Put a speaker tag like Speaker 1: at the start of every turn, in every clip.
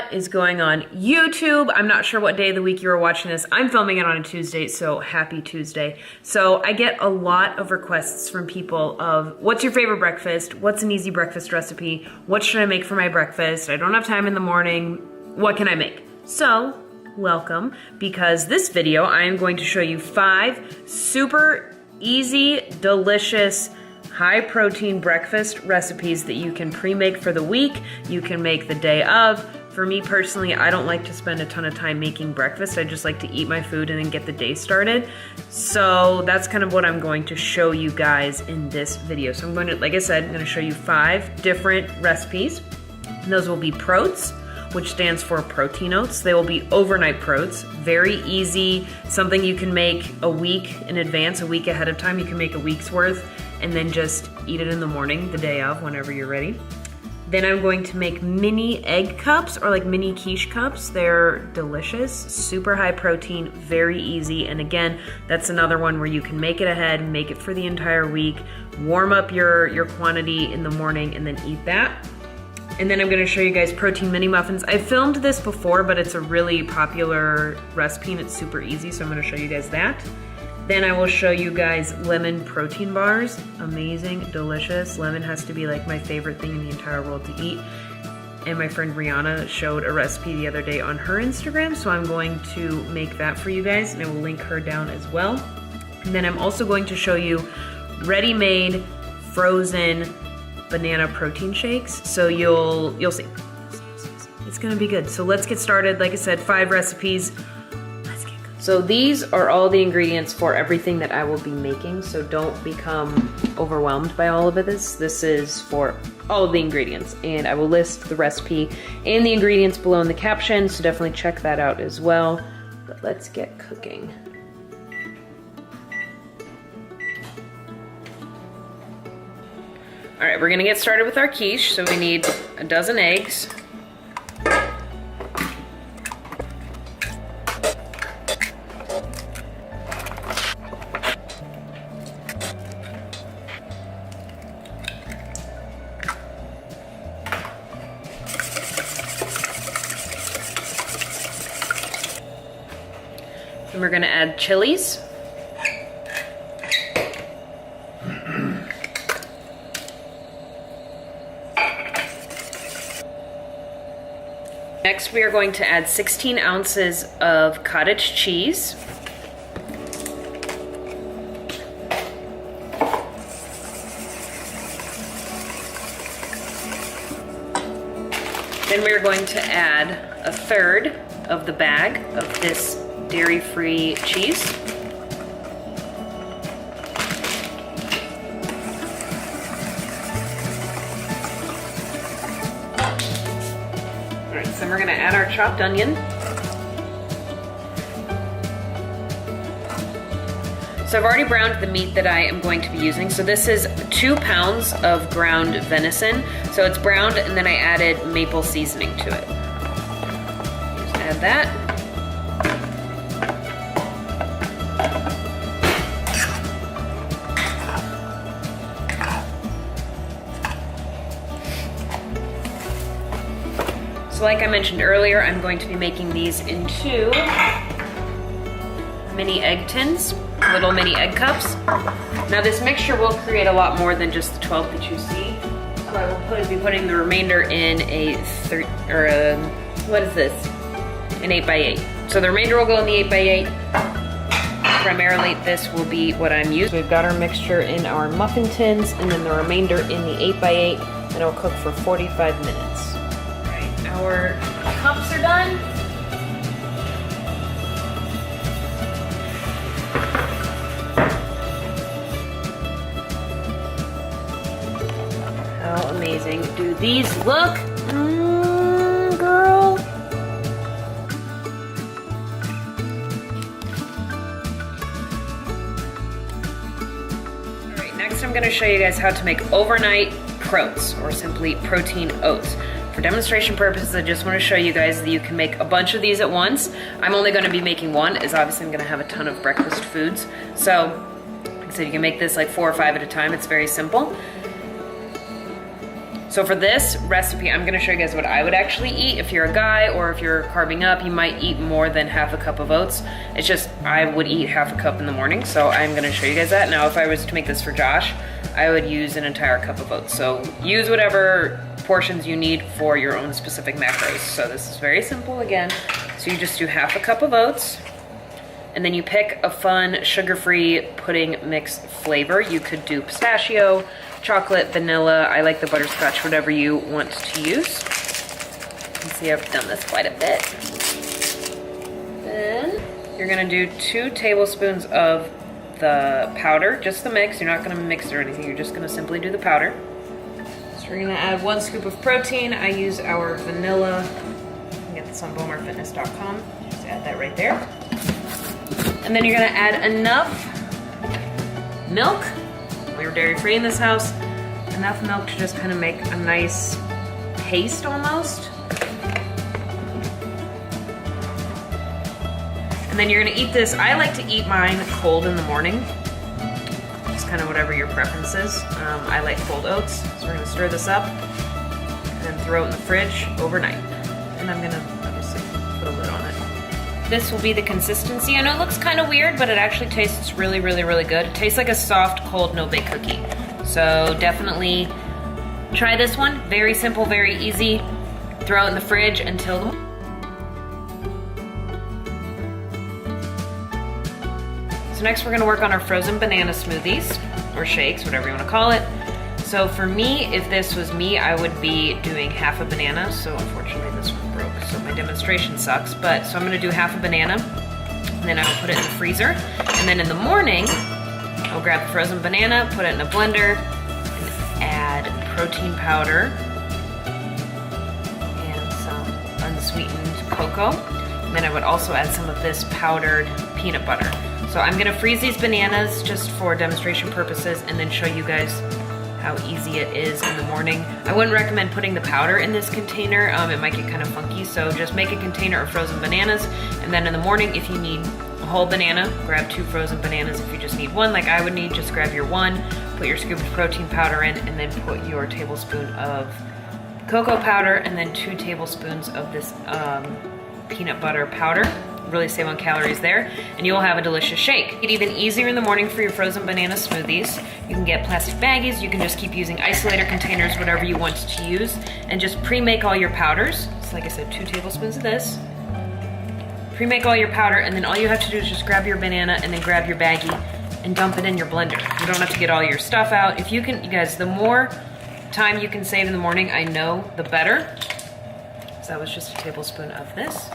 Speaker 1: What is going on YouTube? I'm not sure what day of the week you are watching this. I'm filming it on a Tuesday, so happy Tuesday. So I get a lot of requests from people of what's your favorite breakfast? What's an easy breakfast recipe? What should I make for my breakfast? I don't have time in the morning. What can I make? So welcome, because this video I am going to show you 5 super easy, delicious, high protein breakfast recipes that you can pre-make for the week. You can make the day of. For me personally, I don't like to spend a ton of time making breakfast. I just like to eat my food and then get the day started. So that's kind of what I'm going to show you guys in this video. So I'm going to, like I said, I'm going to show you 5 different recipes. And those will be PROATS, which stands for protein oats. They will be overnight PROATS. Very easy, something you can make a week in advance, a week ahead of time. You can make a week's worth and then just eat it in the morning, the day of, whenever you're ready. Then I'm going to make mini egg cups, or like mini quiche cups. They're delicious, super high protein, very easy. And again, that's another one where you can make it ahead, make it for the entire week, warm up your quantity in the morning and then eat that. And then I'm gonna show you guys protein mini muffins. I filmed this before, but it's a really popular recipe and it's super easy, so I'm gonna show you guys that. Then I will show you guys lemon protein bars. Amazing, delicious. Lemon has to be like my favorite thing in the entire world to eat. And my friend Rihanna showed a recipe the other day on her Instagram, so I'm going to make that for you guys, and I will link her down as well. And then I'm also going to show you ready-made frozen banana protein shakes. So you'll see. It's gonna be good. So let's get started. Like I said, 5 recipes. So these are all the ingredients for everything that I will be making, so don't become overwhelmed by all of this. This is for all of the ingredients, and I will list the recipe and the ingredients below in the caption, so definitely check that out as well. But let's get cooking. All right, we're gonna get started with our quiche. So we need a dozen eggs. Then we're gonna add chilies. Next, we are going to add 16 ounces of cottage cheese. Then we are going to add a third of the bag of this dairy-free cheese. Alright, so then we're going to add our chopped onion. So I've already browned the meat that I am going to be using. So this is 2 pounds of ground venison. So it's browned, and then I added maple seasoning to it. Just add that. So like I mentioned earlier, I'm going to be making these into mini egg tins, little mini egg cups. Now this mixture will create a lot more than just the 12 that you see. So I will be putting the remainder in what is this? An 8x8. So the remainder will go in the 8x8. Primarily this will be what I'm using. So we've got our mixture in our muffin tins and then the remainder in the 8x8, and it'll cook for 45 minutes. Our cups are done. How amazing do these look? Girl. All right, next I'm going to show you guys how to make overnight PROATS, or simply protein oats. For demonstration purposes, I just want to show you guys that you can make a bunch of these at once. I'm only going to be making one, as obviously I'm going to have a ton of breakfast foods. So, like I said, you can make this like 4 or 5 at a time. It's very simple. So for this recipe, I'm gonna show you guys what I would actually eat. If you're a guy or if you're carving up, you might eat more than half a cup of oats. It's just, I would eat half a cup in the morning, so I'm gonna show you guys that. Now, if I was to make this for Josh, I would use an entire cup of oats. So use whatever portions you need for your own specific macros. So this is very simple again. So you just do half a cup of oats, and then you pick a fun sugar-free pudding mix flavor. You could do pistachio, chocolate, vanilla. I like the butterscotch, whatever you want to use. You can see I've done this quite a bit. Then you're gonna do 2 tablespoons of the powder, just the mix. You're not gonna mix it or anything. You're just gonna simply do the powder. So we're gonna add 1 scoop of protein. I use our vanilla. You can get this on BomarFitness.com. Just add that right there. And then you're gonna add enough milk. We're dairy-free in this house. Enough milk to just kind of make a nice paste almost. And then you're gonna eat this. I like to eat mine cold in the morning. Just kind of whatever your preference is. I like cold oats, so we're gonna stir this up and then throw it in the fridge overnight. And I'm gonna obviously put a lid on it. This will be the consistency. I know it looks kind of weird, but it actually tastes really, really, really good. It tastes like a soft, cold, no-bake cookie. So definitely try this one. Very simple, very easy. Throw it in the fridge until the... So next we're gonna work on our frozen banana smoothies, or shakes, whatever you wanna call it. So for me, if this was me, I would be doing half a banana. So unfortunately this one broke, so my demonstration sucks. But, so I'm gonna do half a banana, and then I'll put it in the freezer. And then in the morning, I'll grab the frozen banana, put it in a blender, and add protein powder, and some unsweetened cocoa. And then I would also add some of this powdered peanut butter. So I'm gonna freeze these bananas just for demonstration purposes, and then show you guys how easy it is in the morning. I wouldn't recommend putting the powder in this container. It might get kind of funky, so just make a container of frozen bananas, and then in the morning, if you need a whole banana, grab 2 frozen bananas. If you just need 1, like I would need, just grab your 1, put your scoop of protein powder in, and then put your tablespoon of cocoa powder, and then 2 tablespoons of this peanut butter powder. Really save on calories there, and you'll have a delicious shake. Make it even easier in the morning for your frozen banana smoothies. You can get plastic baggies, you can just keep using isolator containers, whatever you want to use, and just pre-make all your powders. So like I said, 2 tablespoons of this. Pre-make all your powder, and then all you have to do is just grab your banana and then grab your baggie and dump it in your blender. You don't have to get all your stuff out. If you can, you guys, the more time you can save in the morning, I know, the better. So that was just a tablespoon of this.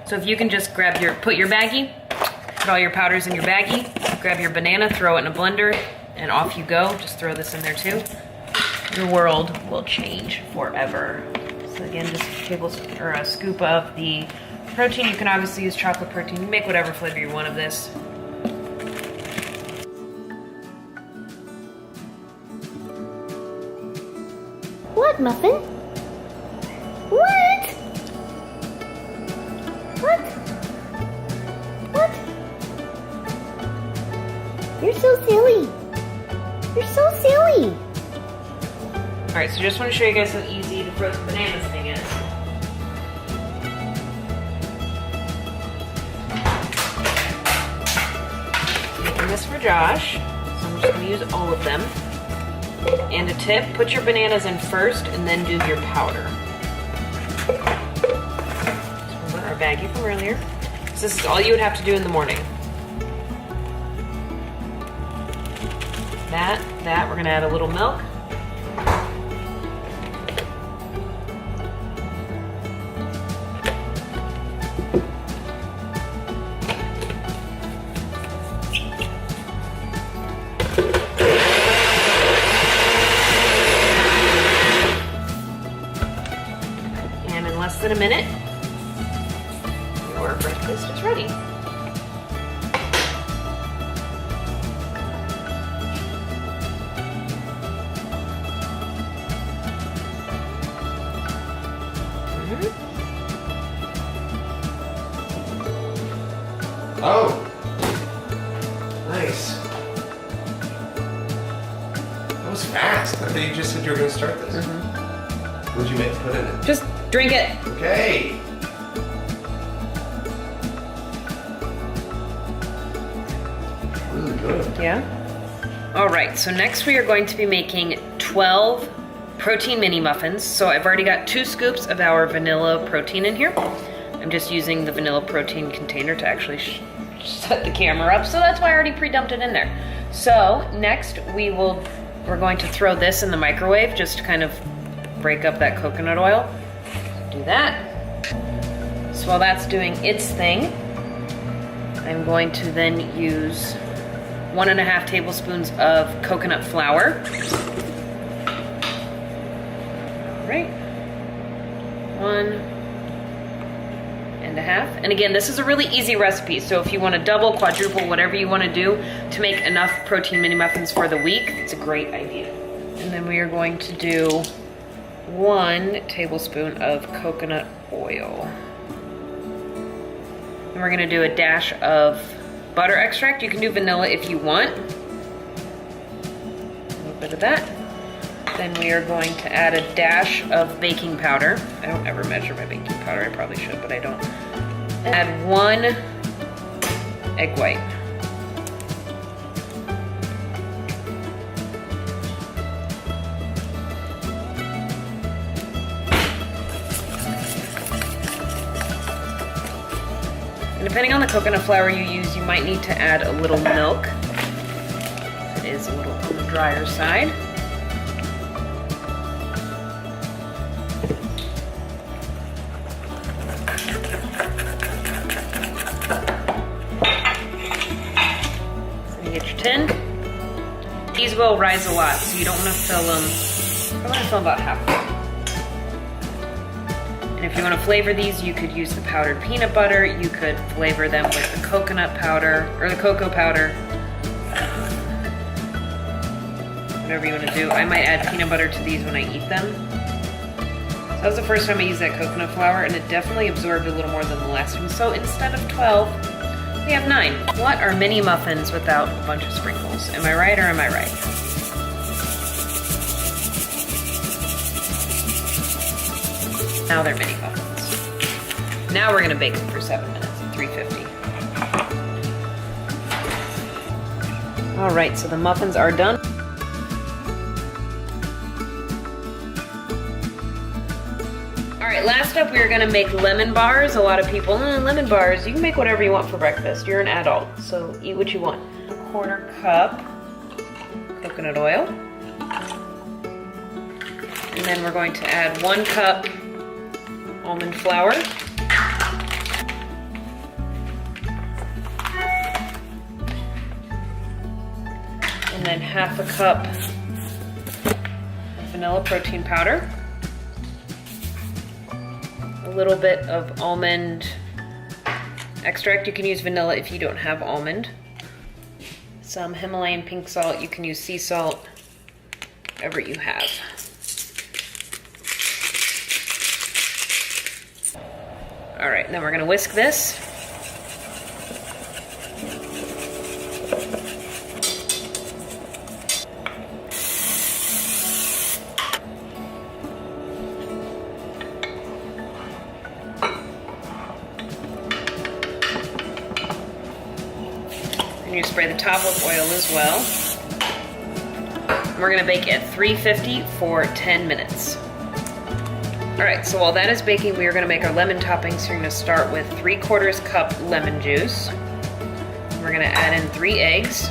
Speaker 1: So if you can just grab put your baggie, put all your powders in your baggie, grab your banana, throw it in a blender, and off you go. Just throw this in there too. Your world will change forever. So again, just a tablespoon or a scoop of the protein. You can obviously use chocolate protein. You make whatever flavor you want of this.
Speaker 2: What, Muffin? What? What? What? You're so silly. You're so silly.
Speaker 1: All right, so just want to show you guys how easy the frozen bananas thing is. Making this for Josh, so I'm just going to use all of them. And a tip, put your bananas in first and then do your powder. So our baggie from earlier. So this is all you would have to do in the morning. That, we're gonna add a little milk. And in less than a minute, your breakfast is ready.
Speaker 3: Oh, nice. That was fast. I thought you just said you were going to start this. What'd you put in it?
Speaker 1: Just drink it.
Speaker 3: Okay. Really good.
Speaker 1: Yeah. All right, so next we are going to be making 12 protein mini muffins. So I've already got 2 scoops of our vanilla protein in here. I'm just using the vanilla protein container to actually set the camera up, so that's why I already pre-dumped it in there. So next we're going to throw this in the microwave just to kind of break up that coconut oil. Do that. So while that's doing its thing, I'm going to then use 1.5 tablespoons of coconut flour. All right, 1.5. And again, this is a really easy recipe, so if you want to double, quadruple, whatever you want to do to make enough protein mini muffins for the week, it's a great idea. And then we are going to do 1 tablespoon of coconut oil. And we're gonna do a dash of butter extract. You can do vanilla if you want. A little bit of that. Then we are going to add a dash of baking powder. I don't ever measure my baking powder. I probably should, but I don't. Add 1 egg white. And depending on the coconut flour you use, you might need to add a little milk. It is a little on the drier side. Get your tin. These will rise a lot, so you don't want to fill them. I want to fill about half of them. And if you want to flavor these, you could use the powdered peanut butter. You could flavor them with the coconut powder or the cocoa powder. Whatever you want to do. I might add peanut butter to these when I eat them. So that was the first time I used that coconut flour, and it definitely absorbed a little more than the last one. So instead of 12, we have 9. What are mini muffins without a bunch of sprinkles? Am I right or am I right? Now they're mini muffins. Now we're gonna bake them for 7 minutes at 350. All right, so the muffins are done. All right, last up we are gonna make lemon bars. A lot of people, lemon bars, you can make whatever you want for breakfast. You're an adult, so eat what you want. 1/4 cup coconut oil. And then we're going to add 1 cup almond flour. And then 1/2 cup of vanilla protein powder. A little bit of almond extract. You can use vanilla if you don't have almond. Some Himalayan pink salt. You can use sea salt, whatever you have. All right, then we're gonna whisk this. And you spray the top with oil as well. We're gonna bake at 350 for 10 minutes. All right, so while that is baking, we are gonna make our lemon toppings. So you're gonna start with 3/4 cup lemon juice. We're gonna add in 3 eggs.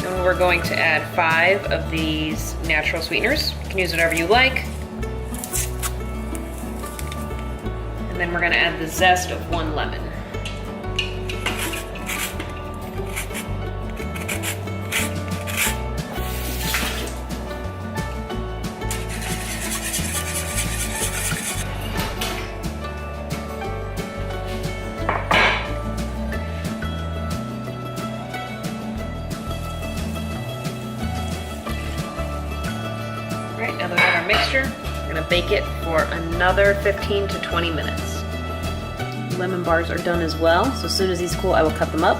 Speaker 1: And we're going to add 5 of these natural sweeteners. You can use whatever you like. And then we're gonna add the zest of 1 lemon. All right, now that we have our mixture, we're gonna bake it for another 15 to 20 minutes. Lemon bars are done as well, so as soon as these cool, I will cut them up.